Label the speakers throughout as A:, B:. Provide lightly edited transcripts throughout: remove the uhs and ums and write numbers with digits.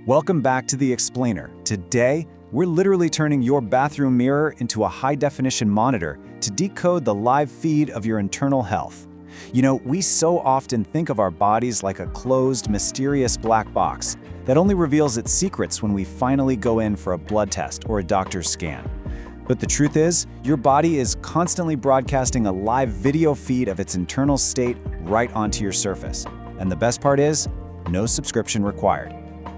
A: Welcome back to The Explainer. Today, we're literally turning your bathroom mirror into a high-definition monitor to decode the live feed of your internal health. You know, we so often think of our bodies like a closed, mysterious black box that only reveals its secrets when we finally go in for a blood test or a doctor's scan. But the truth is, your body is constantly broadcasting a live video feed of its internal state right onto your surface. And the best part is, no subscription required.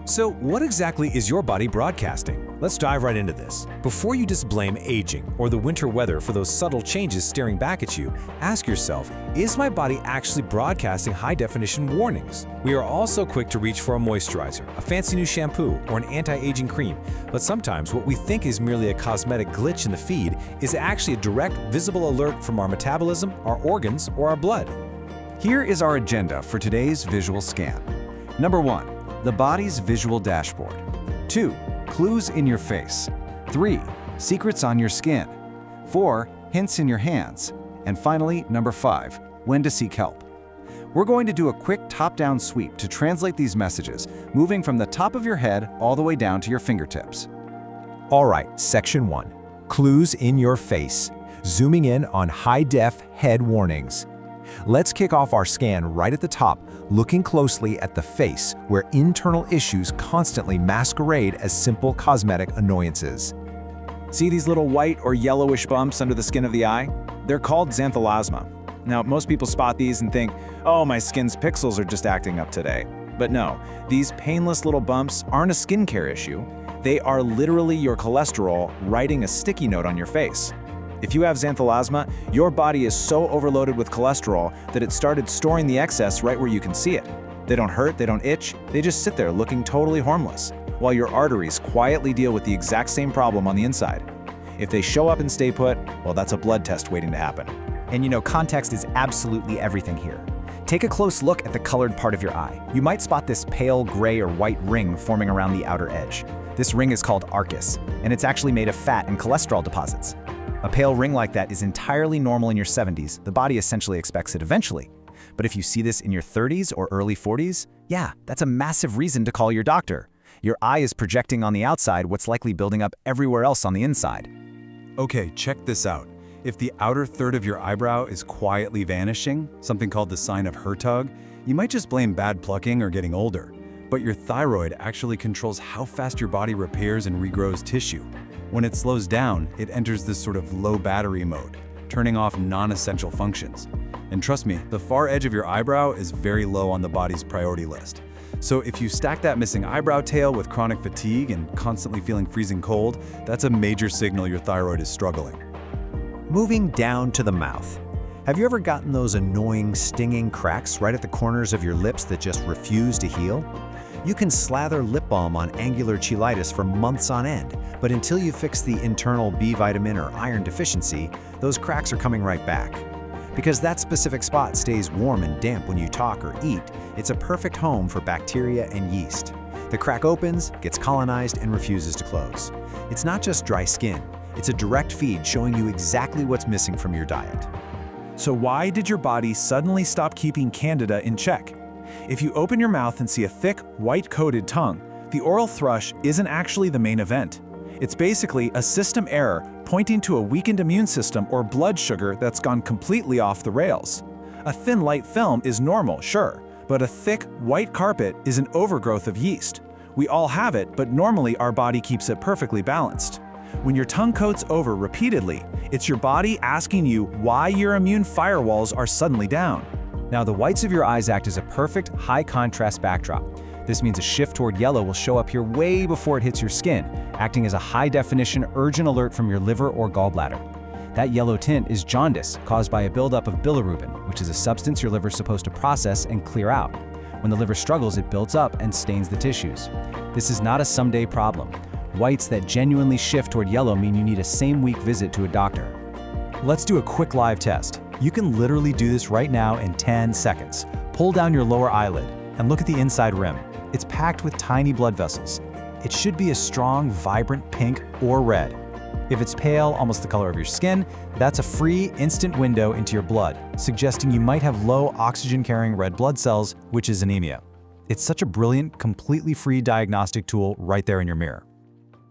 B: So what exactly is your body broadcasting? Let's dive right into this. Before you just blame aging or the winter weather for those subtle changes staring back at you, ask yourself, is my body actually broadcasting high-definition warnings? We are all so quick to reach for a moisturizer, a fancy new shampoo, or an anti-aging cream, but sometimes what we think is merely a cosmetic glitch in the feed is actually a direct, visible alert from our metabolism, our organs, or our blood.
A: Here is our agenda for today's visual scan. Number 1. The body's visual dashboard. 2. Clues in your face. 3. Secrets on your skin. 4. Hints in your hands. And finally, number 5. When to seek help. We're going to do a quick top-down sweep to translate these messages, moving from the top of your head all the way down to your fingertips.
B: All right, section 1. Clues in your face. Zooming in on high-def head warnings. Let's kick off our scan right at the top, looking closely at the face, where internal issues constantly masquerade as simple cosmetic annoyances.
A: See these little white or yellowish bumps under the skin of the eye? They're called xanthelasma. Now, most people spot these and think, oh, my skin's pixels are just acting up today. But no, these painless little bumps aren't a skincare issue. They are literally your cholesterol writing a sticky note on your face. If you have xanthelasma, your body is so overloaded with cholesterol that it started storing the excess right where you can see it. They don't hurt, they don't itch, they just sit there looking totally harmless, while your arteries quietly deal with the exact same problem on the inside. If they show up and stay put, well, that's a blood test waiting to happen.
C: And you know, context is absolutely everything here. Take a close look at the colored part of your eye. You might spot this pale gray or white ring forming around the outer edge. This ring is called arcus, and it's actually made of fat and cholesterol deposits. A pale ring like that is entirely normal in your 70s. The body essentially expects it eventually. But if you see this in your 30s or early 40s, yeah, that's a massive reason to call your doctor. Your eye is projecting on the outside what's likely building up everywhere else on the inside.
A: Okay, check this out. If the outer third of your eyebrow is quietly vanishing, something called the sign of Hertog, you might just blame bad plucking or getting older. But your thyroid actually controls how fast your body repairs and regrows tissue. When it slows down, it enters this sort of low battery mode, turning off non-essential functions. And trust me, the far edge of your eyebrow is very low on the body's priority list. So if you stack that missing eyebrow tail with chronic fatigue and constantly feeling freezing cold, that's a major signal your thyroid is struggling.
B: Moving down to the mouth. Have you ever gotten those annoying, stinging cracks right at the corners of your lips that just refuse to heal? You can slather lip balm on angular cheilitis for months on end, but until you fix the internal B vitamin or iron deficiency, those cracks are coming right back. Because that specific spot stays warm and damp when you talk or eat, it's a perfect home for bacteria and yeast. The crack opens, gets colonized, and refuses to close. It's not just dry skin, it's a direct feed showing you exactly what's missing from your diet.
D: So why did your body suddenly stop keeping Candida in check? If you open your mouth and see a thick, white-coated tongue, the oral thrush isn't actually the main event. It's basically a system error pointing to a weakened immune system or blood sugar that's gone completely off the rails. A thin, light film is normal, sure, but a thick, white carpet is an overgrowth of yeast. We all have it, but normally our body keeps it perfectly balanced. When your tongue coats over repeatedly, it's your body asking you why your immune firewalls are suddenly down.
C: Now, the whites of your eyes act as a perfect, high-contrast backdrop. This means a shift toward yellow will show up here way before it hits your skin, acting as a high-definition urgent alert from your liver or gallbladder. That yellow tint is jaundice caused by a buildup of bilirubin, which is a substance your liver is supposed to process and clear out. When the liver struggles, it builds up and stains the tissues. This is not a someday problem. Whites that genuinely shift toward yellow mean you need a same-week visit to a doctor.
B: Let's do a quick live test. You can literally do this right now in 10 seconds. Pull down your lower eyelid and look at the inside rim. It's packed with tiny blood vessels. It should be a strong, vibrant pink or red. If it's pale, almost the color of your skin, that's a free, instant window into your blood, suggesting you might have low oxygen-carrying red blood cells, which is anemia. It's such a brilliant, completely free diagnostic tool right there in your mirror.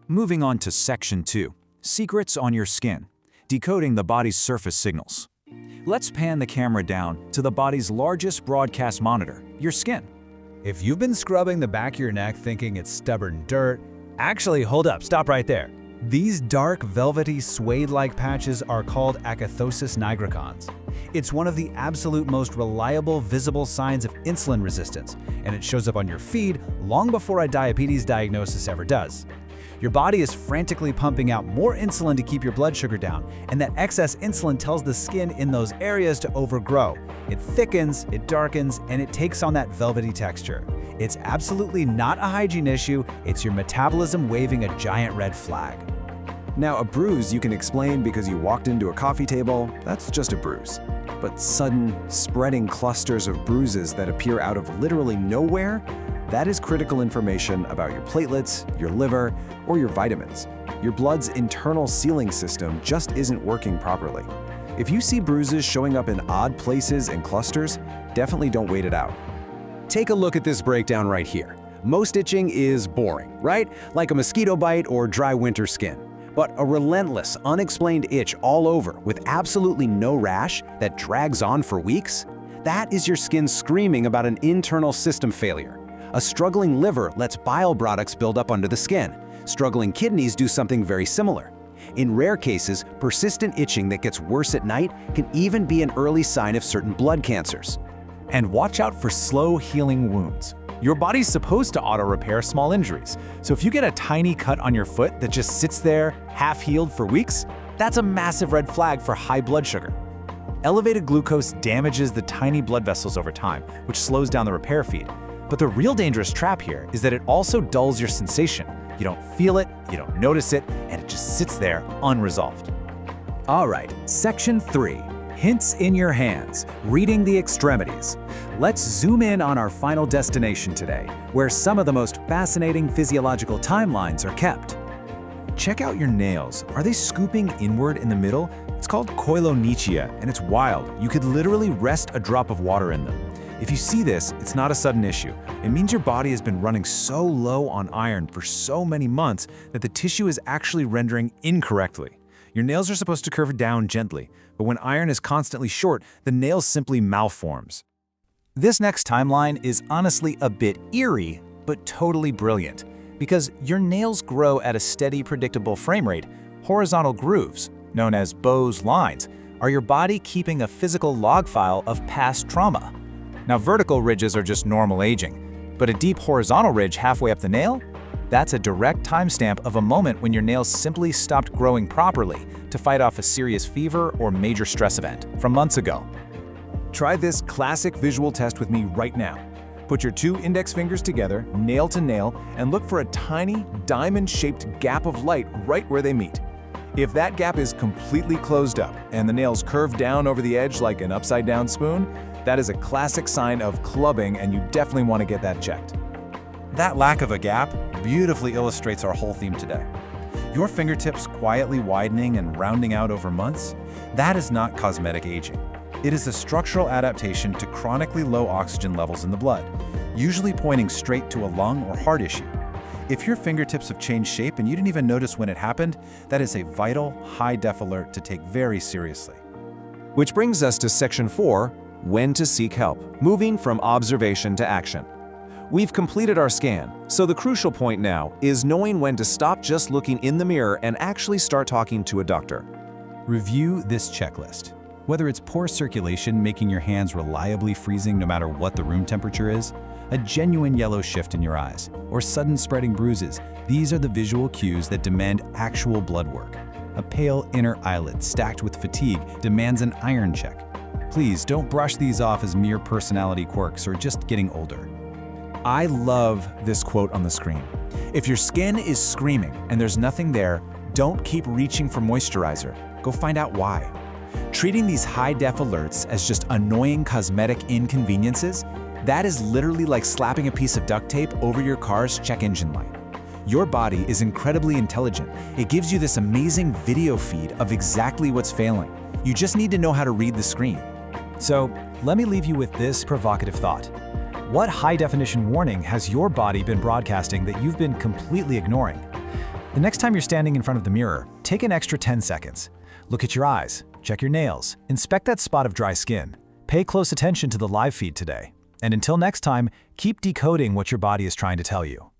A: Moving on to Section 2, Secrets on your skin, decoding the body's surface signals. Let's pan the camera down to the body's largest broadcast monitor, your skin.
B: If you've been scrubbing the back of your neck thinking it's stubborn dirt, actually, hold up, stop right there. These dark, velvety, suede-like patches are called acanthosis nigricans. It's one of the absolute most reliable visible signs of insulin resistance, and it shows up on your feed long before a diabetes diagnosis ever does. Your body is frantically pumping out more insulin to keep your blood sugar down, and that excess insulin tells the skin in those areas to overgrow. It thickens, it darkens, and it takes on that velvety texture. It's absolutely not a hygiene issue, it's your metabolism waving a giant red flag.
A: Now, a bruise you can explain because you walked into a coffee table, that's just a bruise. But sudden, spreading clusters of bruises that appear out of literally nowhere, that is critical information about your platelets, your liver, or your vitamins. Your blood's internal sealing system just isn't working properly. If you see bruises showing up in odd places and clusters, definitely don't wait it out. Take a look at this breakdown right here. Most itching is boring, right? Like a mosquito bite or dry winter skin. But a relentless, unexplained itch all over with absolutely no rash that drags on for weeks? That is your skin screaming about an internal system failure. A struggling liver lets bile products build up under the skin. Struggling kidneys do something very similar. In rare cases, persistent itching that gets worse at night can even be an early sign of certain blood cancers.
D: And watch out for slow healing wounds. Your body's supposed to auto-repair small injuries, so if you get a tiny cut on your foot that just sits there half-healed for weeks, that's a massive red flag for high blood sugar. Elevated glucose damages the tiny blood vessels over time, which slows down the repair feed. But the real dangerous trap here is that it also dulls your sensation. You don't feel it, you don't notice it, and it just sits there unresolved.
A: All right, Section 3, Hints in your hands, reading the extremities. Let's zoom in on our final destination today, where some of the most fascinating physiological timelines are kept. Check out your nails. Are they scooping inward in the middle? It's called koilonychia, and it's wild. You could literally rest a drop of water in them. If you see this, it's not a sudden issue. It means your body has been running so low on iron for so many months that the tissue is actually rendering incorrectly. Your nails are supposed to curve down gently, but when iron is constantly short, the nail simply malforms.
C: This next timeline is honestly a bit eerie, but totally brilliant, because your nails grow at a steady, predictable frame rate. Horizontal grooves, known as Bow's lines, are your body keeping a physical log file of past trauma. Now, vertical ridges are just normal aging, but a deep horizontal ridge halfway up the nail? That's a direct timestamp of a moment when your nails simply stopped growing properly to fight off a serious fever or major stress event from months ago.
A: Try this classic visual test with me right now. Put your two index fingers together, nail to nail, and look for a tiny, diamond-shaped gap of light right where they meet. If that gap is completely closed up and the nails curve down over the edge like an upside-down spoon, that is a classic sign of clubbing, and you definitely want to get that checked.
D: That lack of a gap beautifully illustrates our whole theme today. Your fingertips quietly widening and rounding out over months, that is not cosmetic aging. It is a structural adaptation to chronically low oxygen levels in the blood, usually pointing straight to a lung or heart issue. If your fingertips have changed shape and you didn't even notice when it happened, that is a vital, high-def alert to take very seriously.
A: Which brings us to Section 4, When to seek help, moving from observation to action. We've completed our scan, so the crucial point now is knowing when to stop just looking in the mirror and actually start talking to a doctor.
B: Review this checklist. Whether it's poor circulation making your hands reliably freezing no matter what the room temperature is, a genuine yellow shift in your eyes, or sudden spreading bruises, these are the visual cues that demand actual blood work. A pale inner eyelid stacked with fatigue demands an iron check. Please don't brush these off as mere personality quirks or just getting older.
A: I love this quote on the screen. If your skin is screaming and there's nothing there, don't keep reaching for moisturizer. Go find out why. Treating these high-def alerts as just annoying cosmetic inconveniences, that is literally like slapping a piece of duct tape over your car's check engine light. Your body is incredibly intelligent. It gives you this amazing video feed of exactly what's failing. You just need to know how to read the screen.
C: So, let me leave you with this provocative thought. What high-definition warning has your body been broadcasting that you've been completely ignoring? The next time you're standing in front of the mirror, take an extra 10 seconds. Look at your eyes, check your nails, inspect that spot of dry skin. Pay close attention to the live feed today. And until next time, keep decoding what your body is trying to tell you.